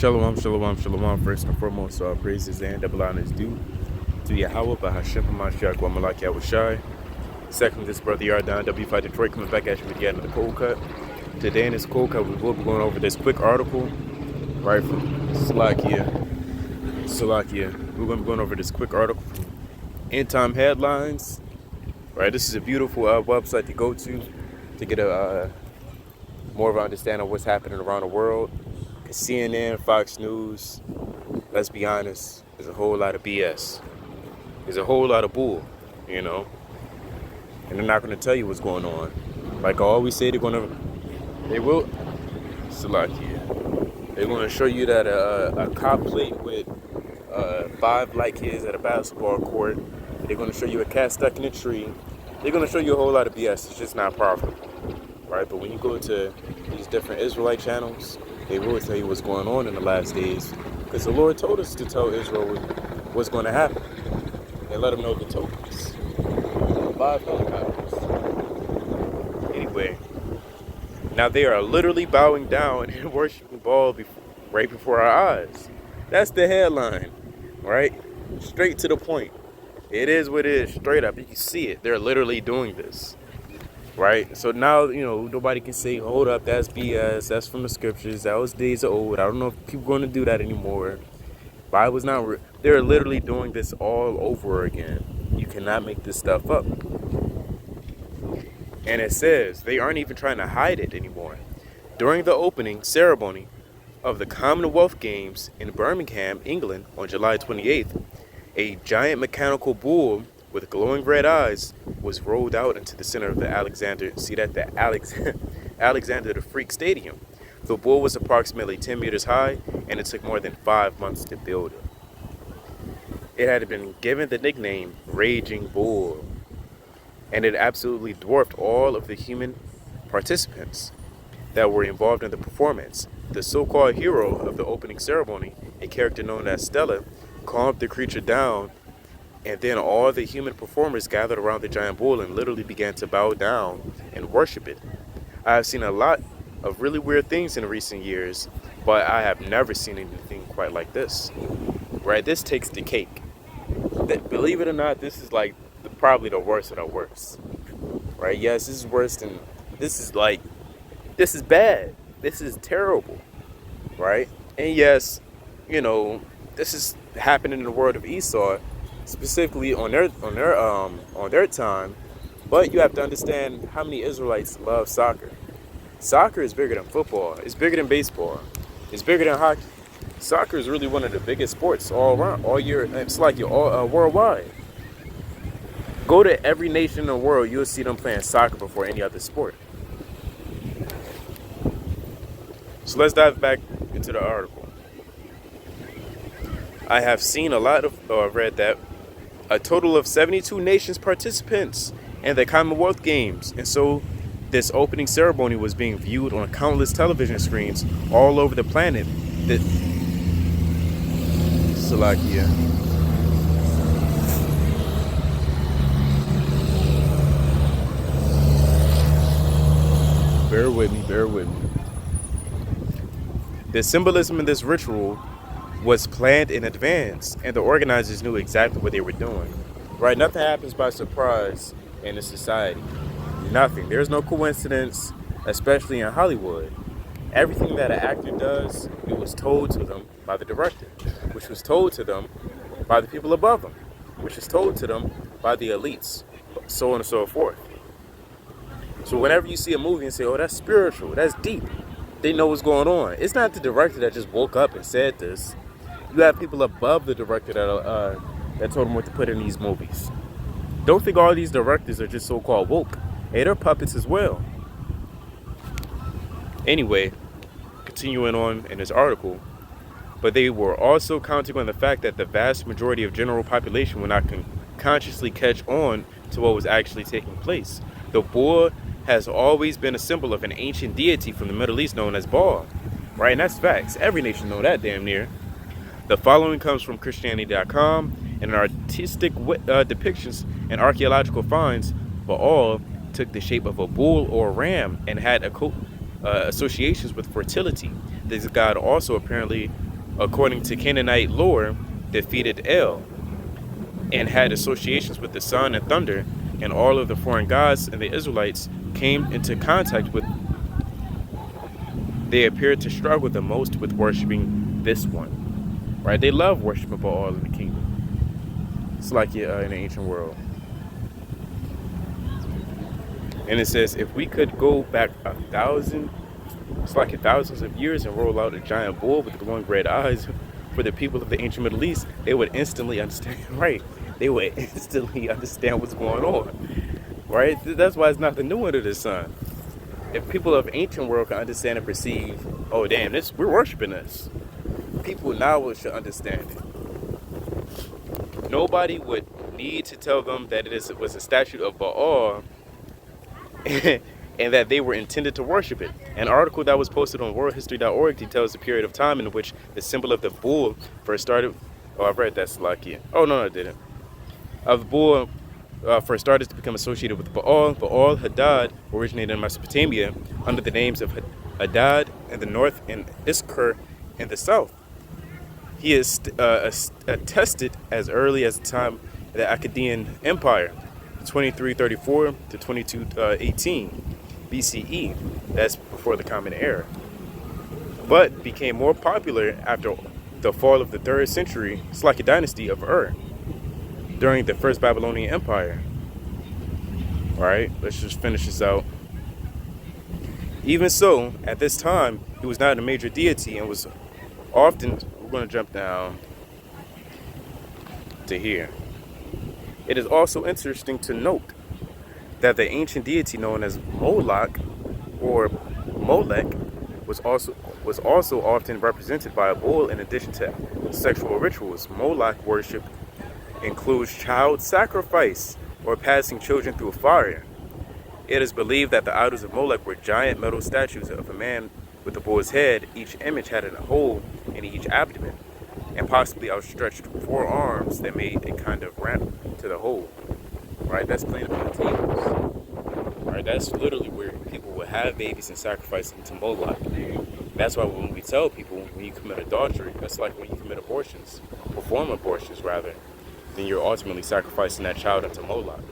Shalom, shalom, shalom. First and foremost, all praises and double honors due to Yahweh, Bahashem, Hamashiach, Wamalak Yahushai. Second, this brother Yardan, W5 Detroit, coming back at you with yet another cold cut. Today in this cold cut, we will be going over this quick article, right, from Salakia. We're going to be going over this quick article from End Time Headlines. Right, this is a beautiful website to go to get a more of an understanding of what's happening around the world. Because CNN, Fox News, let's be honest, there's a whole lot of BS. There's a whole lot of bull, you know. And they're not going to tell you what's going on. Like I always say, they will. Salakia. They're going to show you that a cop plate with 5 light kids at a basketball court. They're going to show you a cat stuck in a tree. They're going to show you a whole lot of BS. It's just not profitable, right? But when you go to these different Israelite channels, they will tell you what's going on in the last days. Because the Lord told us to tell Israel what's going to happen. And let them know the tokens. 5 helicopters. Anyway, now they are literally bowing down and worshiping Baal right before our eyes. That's the headline, right? Straight to the point. It is what it is, straight up. You can see it. They're literally doing this, right? So now, you know, nobody can say, hold up, that's BS. That's from the scriptures. That was days old. I don't know if people are going to do that anymore. Bible's not real. They're literally doing this all over again. You cannot make this stuff up. And it says they aren't even trying to hide it anymore. During the opening ceremony of the Commonwealth Games in Birmingham, England, on July 28th, a giant mechanical bull with glowing red eyes was rolled out into the center of the Alexander the Freak Stadium. The bull was approximately 10 meters high, and it took more than 5 months to build it. It had been given the nickname Raging Bull, and it absolutely dwarfed all of the human participants that were involved in the performance. The so-called hero of the opening ceremony, a character known as Stella, calmed the creature down, and then all the human performers gathered around the giant bull and literally began to bow down and worship it. I have seen a lot of really weird things in recent years, but I have never seen anything quite like this. Right? This takes the cake. Believe it or not, this is like probably the worst of the worst. Right? Yes, this is worse than, this is bad. This is terrible. Right? And yes, you know, this is happening in the world of Esau, specifically on their time. But you have to understand how many Israelites love soccer. Soccer is bigger than football. It's bigger than baseball. It's bigger than hockey. Soccer is really one of the biggest sports all around, all year. It's like worldwide. Go to every nation in the world, you'll see them playing soccer before any other sport. So let's dive back into the article. I have seen a lot of, read that a total of 72 nations participants in the Commonwealth Games. And so this opening ceremony was being viewed on countless television screens all over the planet. Salakia. Bear with me. The symbolism in this ritual was planned in advance, and the organizers knew exactly what they were doing. Right? Nothing happens by surprise in a society. Nothing. There's no coincidence, especially in Hollywood. Everything that an actor does, it was told to them by the director, which was told to them by the people above them, which is told to them by the elites, so on and so forth. So whenever you see a movie and say, oh, that's spiritual, that's deep, they know what's going on. It's not the director that just woke up and said this. You have people above the director that told them what to put in these movies. Don't think all these directors are just so-called woke. Hey, they're puppets as well. Anyway, continuing on in this article, but they were also counting on the fact that the vast majority of general population would not consciously catch on to what was actually taking place. The bull has always been a symbol of an ancient deity from the Middle East known as Baal. Right, and that's facts. Every nation know that damn near. The following comes from Christianity.com, and artistic depictions and archaeological finds, Baal took the shape of a bull or a ram and had associations with fertility. This god also apparently according to Canaanite lore, defeated El and had associations with the sun and thunder, and all of the foreign gods and the Israelites came into contact with. They appeared to struggle the most with worshiping this one. Right? They love worshiping Baal in the kingdom. It's like in the ancient world. And it says, if we could go back it's like thousands of years and roll out a giant bull with glowing red eyes for the people of the ancient Middle East, they would instantly understand, right? They would instantly understand what's going on, right? That's why it's nothing new under the sun. If people of ancient world can understand and perceive, oh damn, we're worshiping this. People now should understand it. Nobody would need to tell them that it was a statue of Baal and that they were intended to worship it. An article that was posted on worldhistory.org details the period of time in which the symbol of the bull first started. Oh, I've read that, Salakia. Oh, no, I didn't. Of the bull first started to become associated with Baal. Baal Hadad originated in Mesopotamia under the names of Hadad in the north and Iskar in the south. He is attested as early as the time of the Akkadian Empire, 2334 to 2218 BCE. That's before the Common Era. But became more popular after the fall of the 3rd century Seleucid dynasty of Ur during the First Babylonian Empire. Alright, let's just finish this out. Even so, at this time, he was not a major deity and was often, we're going to jump down to here. It is also interesting to note that the ancient deity known as Moloch or Molech was also often represented by a bull in addition to sexual rituals. Moloch worship includes child sacrifice or passing children through fire. It is believed that the idols of Molech were giant metal statues of a man with a bull's head. Each image had a hole in each abdomen and possibly outstretched forearms that made a kind of ramp to the hole. Right? That's cleaning up the tables. Right? That's literally where people would have babies and sacrifice them to Moloch. That's why when we tell people when you commit adultery, that's like when you commit abortions, perform abortions rather, then you're ultimately sacrificing that child unto Moloch.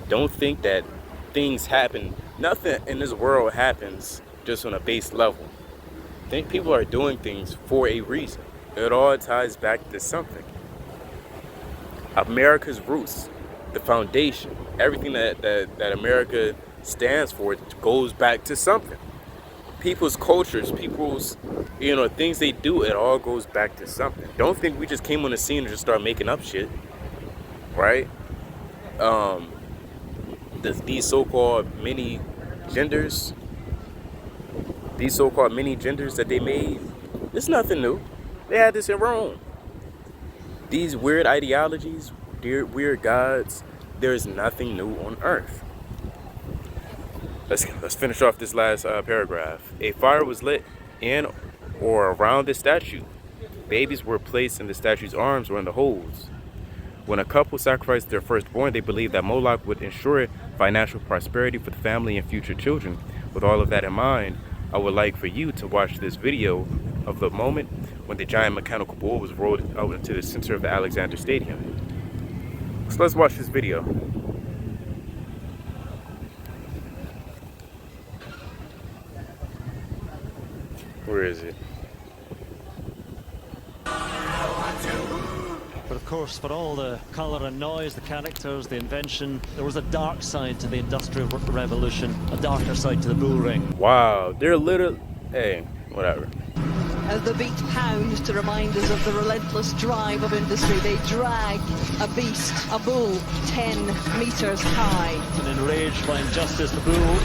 Don't think that things happen, nothing in this world happens just on a base level. I think people are doing things for a reason. It all ties back to something. America's roots, the foundation, everything that America stands for goes back to something. People's cultures, people's, things they do, it all goes back to something. Don't think we just came on the scene and just start making up shit, right? These so-called mini genders that they made, it's nothing new. They had this in Rome. These weird ideologies, weird gods, there's nothing new on earth. Let's finish off this last paragraph. A fire was lit in or around the statue. Babies were placed in the statue's arms or in the holes. When a couple sacrificed their firstborn, they believed that Moloch would ensure financial prosperity for the family and future children. With all of that in mind, I would like for you to watch this video of the moment when the giant mechanical bull was rolled out into the center of the Alexander Stadium. So let's watch this video. Where is it? But of course, for all the colour and noise, the characters, the invention, there was a dark side to the Industrial Revolution, a darker side to the bull ring. Wow, they're literally, hey, whatever. As the beat pounds to remind us of the relentless drive of industry, they drag a beast, a bull, 10 metres high. And enraged by injustice, the bull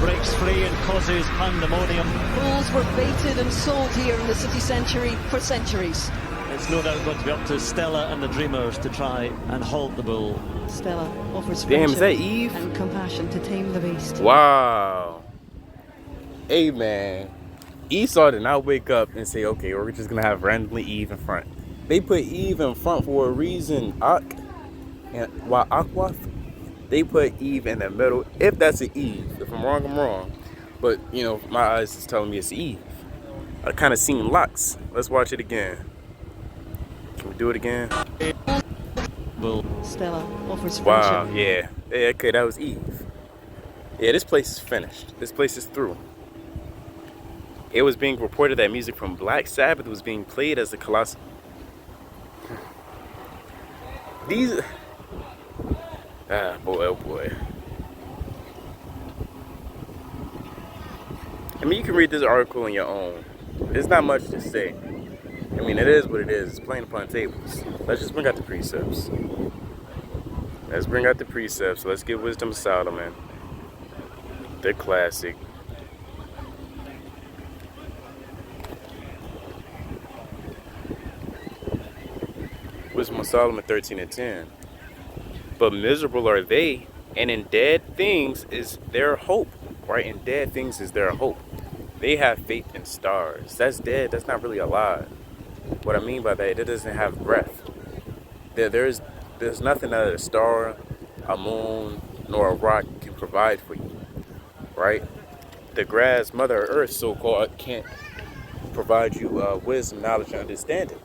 breaks free and causes pandemonium. Bulls were baited and sold here in the city centre for centuries. It's no doubt going to be up to Stella and the Dreamers to try and halt the bull. Stella offers Damn, is that friendship Eve? and compassion to tame the beast. Wow. Hey, man. Esau did not wake up and say, okay, we're just going to have randomly Eve in front. They put Eve in front for a reason. While Akwath, they put Eve in the middle. If that's an Eve. If I'm wrong, I'm wrong. But, my eyes is telling me it's Eve. I kind of seen locks. Let's watch it again. Can we do it again? Stella offers friendship. Wow, yeah. Yeah, okay, that was Eve. Yeah, this place is finished. This place is through. It was being reported that music from Black Sabbath was being played as the colossal. These. Ah, boy, oh boy. I mean, you can read this article on your own. There's not much to say. I mean, it is what it is. It's plain upon tables. Let's just bring out the precepts. Let's bring out the precepts. Let's get Wisdom of Solomon. The classic. Wisdom of Solomon 13 and 10. But miserable are they, and in dead things is their hope. Right? In dead things is their hope. They have faith in stars. That's dead. That's not really alive. What I mean by that, it doesn't have breath. There's nothing that a star, a moon, nor a rock can provide for you. Right? The grass, Mother Earth, so-called, can't provide you wisdom, knowledge, and understanding.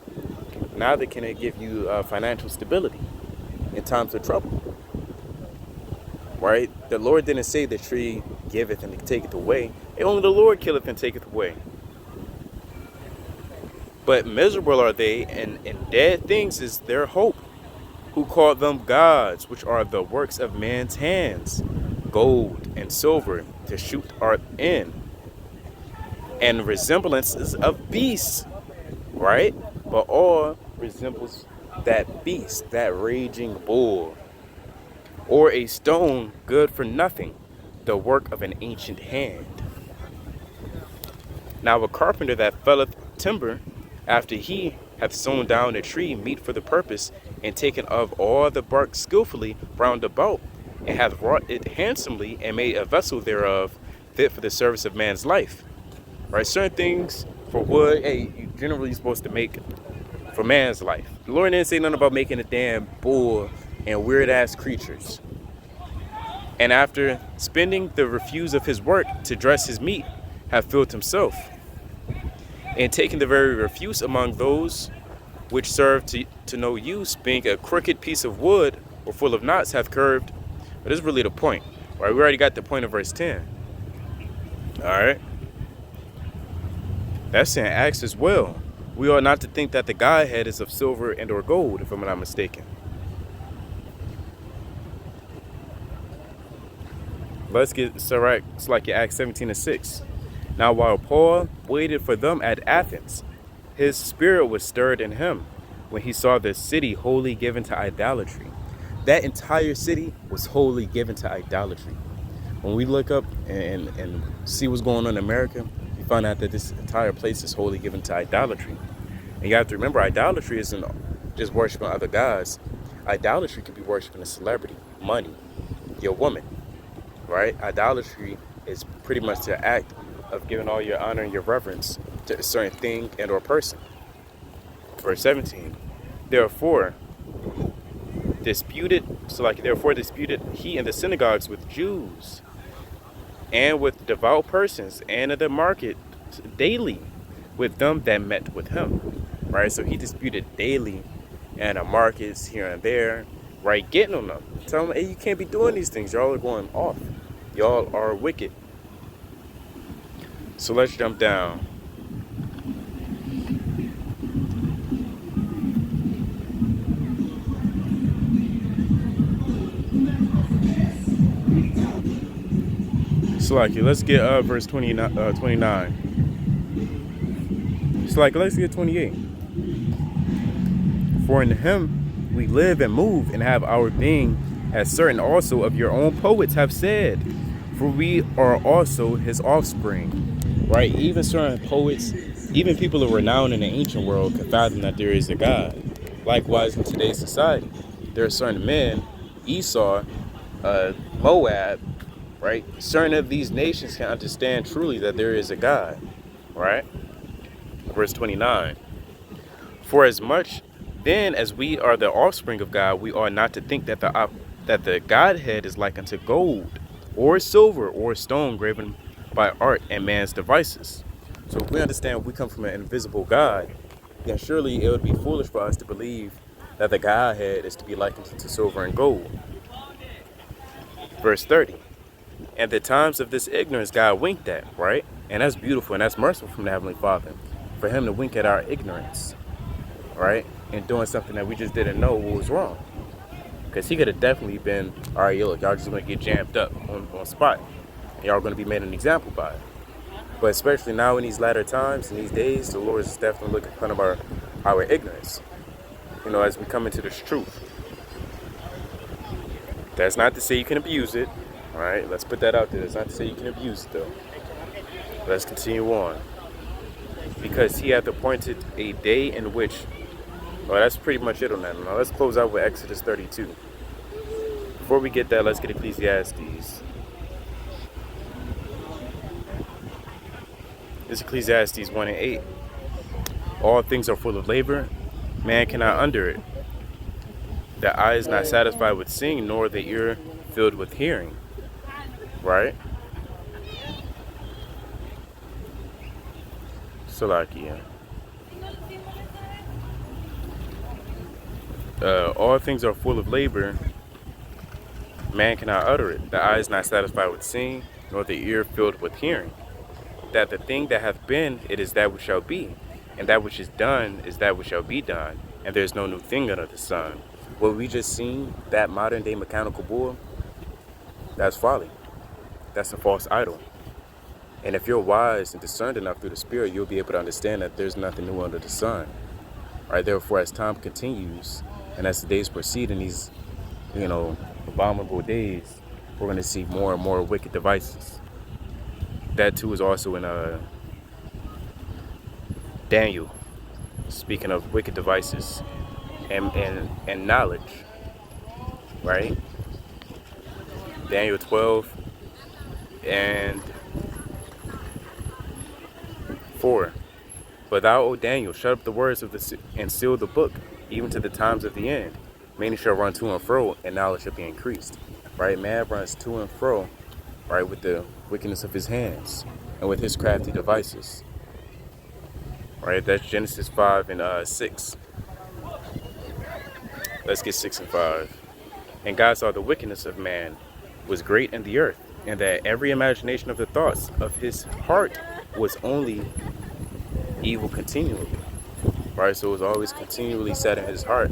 Neither can it give you financial stability in times of trouble. Right? The Lord didn't say the tree giveth and taketh away. Only the Lord killeth and taketh away. But miserable are they, and in dead things is their hope. Who called them gods, which are the works of man's hands, gold and silver to shoot art in, and resemblances of beasts, right? But all resembles that beast, that raging bull, or a stone good for nothing, the work of an ancient hand. Now a carpenter that felleth timber, after he hath sawn down a tree meet for the purpose, and taken of all the bark skillfully round about, and hath wrought it handsomely, and made a vessel thereof fit for the service of man's life. Right? Certain things for wood, hey, you generally supposed to make for man's life. The Lord didn't say nothing about making a damn bull and weird ass creatures. And after spending the refuse of his work to dress his meat, have filled himself, and taken the very refuse among those which serve to no use, being a crooked piece of wood or full of knots, hath curved. But this is really the point. Right? We already got the point of verse 10. Alright. That's in Acts as well. We ought not to think that the Godhead is of silver and or gold, if I'm not mistaken. Let's get Sirach, it's like in Acts 17 and 6. Now while Paul waited for them at Athens, his spirit was stirred in him when he saw the city wholly given to idolatry. That entire city was wholly given to idolatry. When we look up and see what's going on in America, we find out that this entire place is wholly given to idolatry. And you have to remember, idolatry isn't just worshiping other gods. Idolatry could be worshiping a celebrity, money, your woman, right? Idolatry is pretty much the act of giving all your honor and your reverence to a certain thing and or person. Verse 17. Therefore disputed he in the synagogues with Jews and with devout persons, and in the market daily with them that met with him. Right? So he disputed daily in the markets here and there, right? Getting on them. Tell them, hey, you can't be doing these things. Y'all are going off. Y'all are wicked. So let's jump down. So like, let's get verse 29. So like, let's get 28. For in him we live and move and have our being, as certain also of your own poets have said, for we are also his offspring. Right? Even certain poets, even people of renown in the ancient world, can fathom that there is a God. Likewise, in today's society, there are certain men, Esau, Moab, right? Certain of these nations can understand truly that there is a God, right? Verse 29. For as much then as we are the offspring of God, we ought not to think that the Godhead is like unto gold, or silver, or stone graven by art and man's devices. So if we understand we come from an invisible God, then surely it would be foolish for us to believe that the Godhead is to be likened to silver and gold. Verse 30. And the times of this ignorance God winked at, right? And that's beautiful and that's merciful from the Heavenly Father, for him to wink at our ignorance, right? And doing something that we just didn't know was wrong. Because he could have definitely been, all right, look, y'all just going to get jammed up on spot. And y'all going to be made an example by it. But especially now in these latter times, in these days, the Lord is definitely looking in front of our ignorance, as we come into this truth. That's not to say you can abuse it. All right, let's put that out there. That's not to say you can abuse it, though. Let's continue on. Because he hath appointed a day in which... Well, that's pretty much it on that. Now, let's close out with Exodus 32. Before we get that, let's get Ecclesiastes. This is Ecclesiastes 1 and 8. All things are full of labor. Man cannot under it. The eye is not satisfied with seeing, nor the ear filled with hearing. Right? Salakia. All things are full of labor. Man cannot utter it. The eye is not satisfied with seeing, nor the ear filled with hearing. That the thing that hath been, it is that which shall be. And that which is done is that which shall be done. And there is no new thing under the sun. What we just seen, that modern day mechanical bull, that's folly. That's a false idol. And if you're wise and discerned enough through the Spirit, you'll be able to understand that there's nothing new under the sun. Right? Therefore, as time continues, and as the days proceed in these, abominable days, we're going to see more and more wicked devices. That too is also in Daniel, speaking of wicked devices and knowledge, right? Daniel 12 and 4. But thou, O Daniel, shut up the words of and seal the book, even to the times of the end. Many shall run to and fro, and knowledge shall be increased. Right? Man runs to and fro, right, with the wickedness of his hands and with his crafty devices. Right? That's Genesis 5 and 6. Let's get 6 and 5. And God saw the wickedness of man was great in the earth, and that every imagination of the thoughts of his heart was only evil continually. Right? So it was always continually set in his heart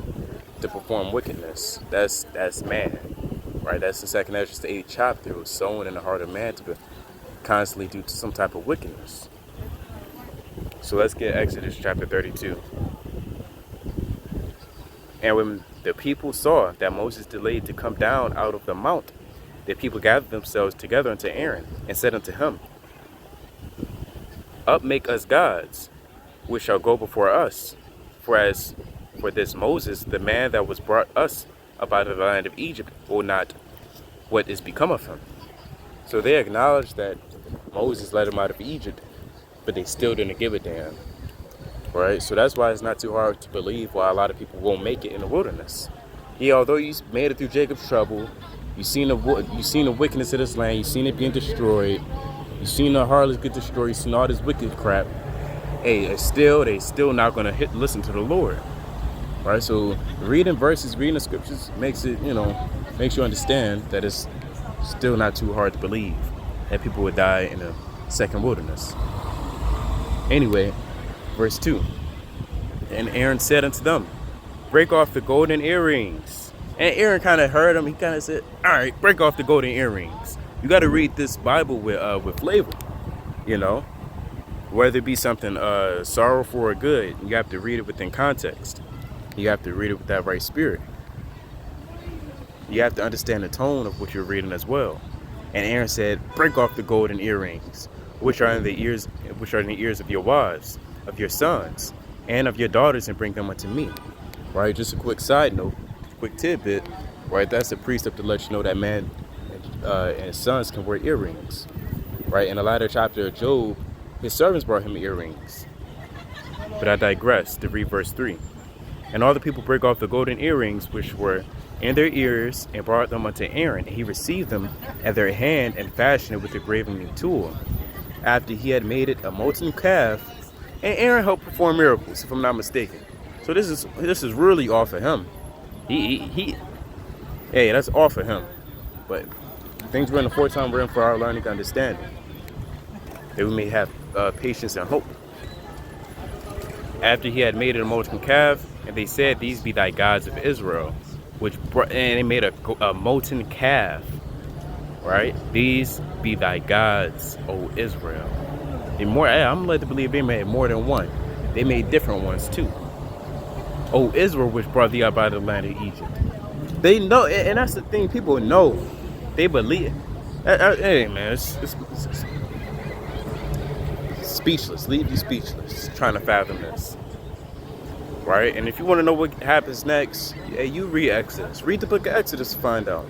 to perform wickedness. That's man. Right? That's in 2nd Ezra, the 8th chapter. It was sown in the heart of man to constantly do some type of wickedness. So let's get Exodus chapter 32. And when the people saw that Moses delayed to come down out of the mount, the people gathered themselves together unto Aaron and said unto him, Up make us gods, which shall go before us. For as for this Moses, the man that was brought us up out of the land of Egypt, will not what is become of him. So they acknowledged that Moses led them out of Egypt, but they still didn't give a damn. Right? So that's why it's not too hard to believe why a lot of people won't make it in the wilderness. Yeah, although you made it through Jacob's trouble, you've seen the wickedness of this land, you've seen it being destroyed, you've seen the harlots get destroyed, you've seen all this wicked crap. Hey, they still not gonna listen to the Lord. Right? So reading the scriptures makes you understand that it's still not too hard to believe that people would die in a second wilderness. Anyway, verse 2. And Aaron said unto them, Break off the golden earrings. And Aaron kind of heard him. He kind of said, all right, break off the golden earrings. You got to read this Bible with flavor, whether it be something sorrowful or good. You have to read it within context. You have to read it with that right spirit. You have to understand the tone of what you're reading as well. And Aaron said, Break off the golden earrings, which are in the ears of your wives, of your sons, and of your daughters, and bring them unto me. Right? Just a quick side note, quick tidbit. Right? That's a precept to let you know that man and sons can wear earrings. Right? In the latter chapter of Job, his servants brought him earrings. But I digress to read verse 3. And all the people break off the golden earrings which were in their ears, and brought them unto Aaron. And he received them at their hand, and fashioned it with a graving tool. after he had made it a molten calf, and Aaron helped perform miracles, if I'm not mistaken. So this is really off of him. Hey, that's off of him. But things we're in the fourth time we're in for our learning understanding, that we may have patience and hope. After he had made it a molten calf, and they said, "These be thy gods of Israel," and they made a molten calf, right? These be thy gods, O Israel. I'm led to believe they made more than one. They made different ones too. O Israel, which brought thee up out of the land of Egypt. They know, and that's the thing. People know. They believe. Hey man, it's speechless. Leave you speechless trying to fathom this. Right? And if you want to know what happens next, you read Exodus. Read the book of Exodus to find out.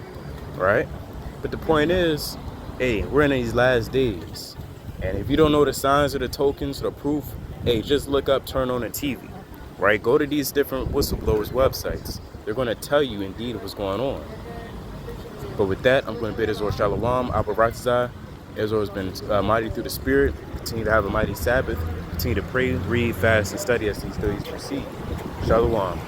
Right? But the point is, hey, we're in these last days. And if you don't know the signs or the tokens or the proof, hey, just look up, turn on the TV. Right? Go to these different whistleblowers' websites. They're going to tell you indeed what's going on. But with that, I'm going to bid Israel Shalom, Abba Ratzah. Israel has been mighty through the Spirit. Continue to have a mighty Sabbath. Continue to pray, read, fast, and study as these days proceed. Shalom.